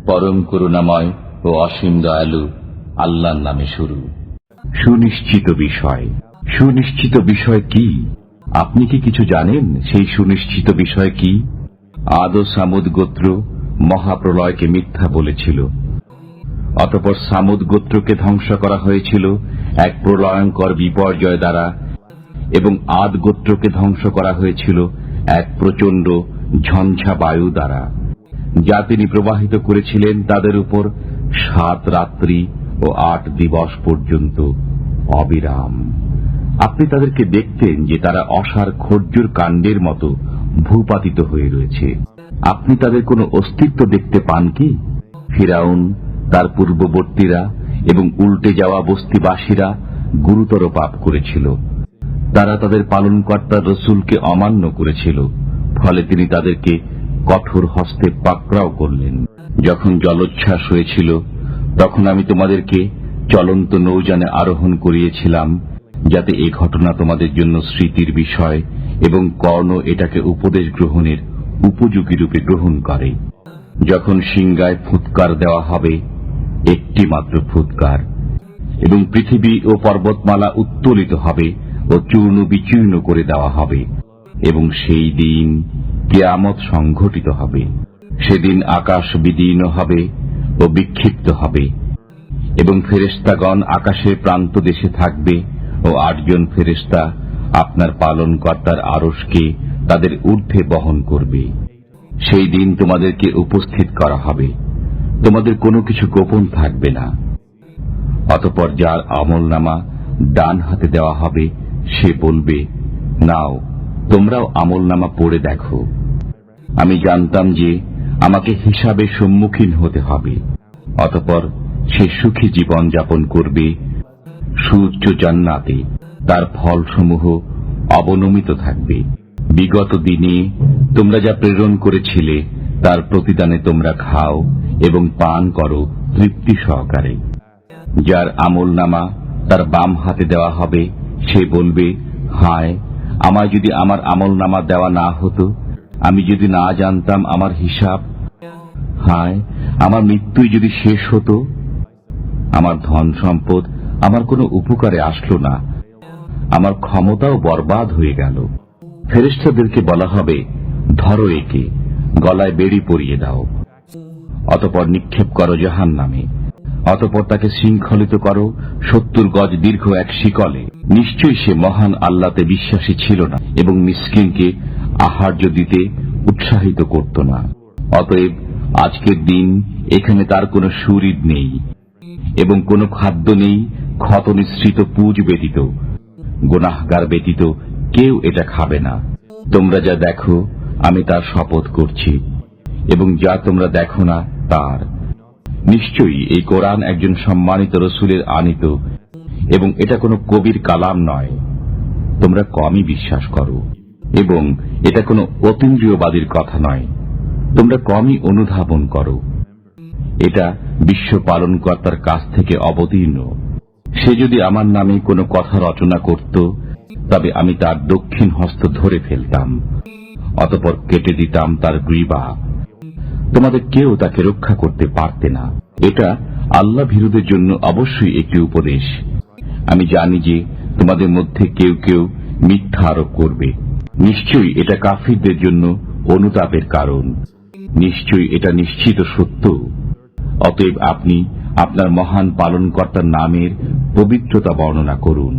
পরম করুণাময় ও অসীম দয়ালু আল্লাহর নামে শুরু। সুনিশ্চিত বিষয়। সুনিশ্চিত বিষয় কি? আপনি কি কিছু জানেন সেই সুনিশ্চিত বিষয় কি? আদ ও সামুদ গোত্র মহাপ্রলয়কে মিথ্যা বলেছিল। অতঃপর সামুদ গোত্রকে ধ্বংস করা হয়েছিল এক প্রলয়ঙ্কর বিপর্যয় দ্বারা, এবং আদ গোত্রকে ধ্বংস করা হয়েছিল এক প্রচণ্ড ঝঞ্ঝা বায়ু দ্বারা, যা তিনি প্রবাহিত করেছিলেন তাদের উপর 7 রাত্রি ও 8 দিবস পর্যন্ত অবিরাম। আপনি তাদেরকে দেখতেন যে তারা অসার খর্জুর কাণ্ডের মতো ভূপাতিত হয়ে রয়েছে। আপনি তাদের কোনো অস্তিত্ব দেখতে পান কি? ফিরাউন, তার পূর্ববর্তীরা এবং উল্টে যাওয়া বস্তিবাসীরা গুরুতর পাপ করেছিল। তারা তাদের পালনকর্তা রসুলকে অমান্য করেছিল, ফলে তিনি তাদেরকে কঠোর হস্তে পাকড়াও করলেন। যখন জলোচ্ছ্বাস হয়েছিল, তখন আমি তোমাদেরকে চলন্ত নৌযানে আরোহণ করিয়েছিলাম, যাতে এ ঘটনা তোমাদের জন্য স্মৃতির বিষয় এবং কর্ণ এটাকে উপদেশ গ্রহণের উপযোগী রূপে গ্রহণ করে। যখন সিংগায় ফুৎকার দেওয়া হবে, একটি মাত্র ফুৎকার, এবং পৃথিবী ও পর্বতমালা উত্তোলিত হবে ও চূর্ণ বিচূর্ণ করে দেওয়া হবে, এবং সেই দিন কিয়ামত সংঘটিত হবে। সেদিন আকাশ বিদীর্ণ হবে ও বিক্ষিপ্ত হবে, এবং ফেরেশতাগণ আকাশের প্রান্ত দেশে থাকবে, ও 8 জন ফেরেশতা আপনার পালনকর্তার আরশকে তাদের ঊর্ধ্বে বহন করবে। সেই দিন তোমাদেরকে উপস্থিত করা হবে, তোমাদের কোনো কিছু গোপন থাকবে না। অতঃপর যার আমলনামা ডান হাতে দেওয়া হবে, সে বলবে, নাও তোমরাও আমলনামা পড়ে দেখো। আমি জানতাম যে আমাকে হিসাবের সম্মুখীন হতে হবে। অতঃপর সে সুখী জীবন যাপন করবে সুউচ্চ জান্নাতে। তার ফলসমূহ অবনমিত থাকবে। বিগত দিনে তোমরা যা প্রেরণ করেছিলে তার প্রতিদানে তোমরা খাও এবং পান করো তৃপ্তি সহকারে। যার আমলনামা তার বাম হাতে দেওয়া হবে, সে বলবে, হায়, আমায় যদি আমার আমলনামা দেওয়া না হতো, আমি যদি না জানতাম আমার হিসাব, হায়, আমার মৃত্যুই যদি শেষ হতো, আমার ধন সম্পদ আমার কোনো উপকারে আসলো না, আমার ক্ষমতাও বরবাদ হয়ে গেল। ফেরেশতাদেরকে বলা হবে, ধরো একে, গলায় বেড়ি পরিয়ে দাও, অতঃপর নিক্ষেপ করো জাহান্নামে। অতঃপর তাকে শৃঙ্খলিত করো 70 গজ দীর্ঘ এক শিকলে। নিশ্চয়ই সে মহান আল্লাহতে বিশ্বাসী ছিল না এবং মিসকিনকে আহার্য দিতে উৎসাহিত করত না। অতএব আজকের দিন এখানে তার কোনো সুরিদ নেই এবং কোনো খাদ্য নেই ক্ষত নিঃসৃত পুজ ব্যতীত। গুনাহগার ব্যতীত কেউ এটা খাবে না। তোমরা যা দেখো আমি তার শপথ করছি, এবং যা তোমরা দেখো না তার। নিশ্চয়ই এই কোরআন একজন সম্মানিত রসুলের আনিত, এবং এটা কোনো কবির কালাম নয়। তোমরা কমই বিশ্বাস করো, এবং এটা কোনো অতীন্দ্রিয়বাদীর কথা নয়। তোমরা কমই অনুধাবন করো। এটা বিশ্ব পালনকর্তার কাছ থেকে অবতীর্ণ। সে যদি আমার নামে কোনো কথা রচনা করত, তবে আমি তার দক্ষিণ হস্ত ধরে ফেলতাম, অতঃপর কেটে দিতাম তার গ্রীবা। তোমাদের কেউ তাকে রক্ষা করতে পারতে না। এটা আল্লাহ ভীরুদের জন্য অবশ্যই একটি উপদেশ। আমি জানি যে তোমাদের মধ্যে কেউ কেউ মিথ্যা আরোপ করবে। নিশ্চয়ই এটা কাফিরদের জন্য অনুতাপের কারণ। নিশ্চয়ই এটা নিশ্চিত সত্য। অতএব আপনি আপনার মহান পালনকর্তার নামের পবিত্রতা বর্ণনা করুন।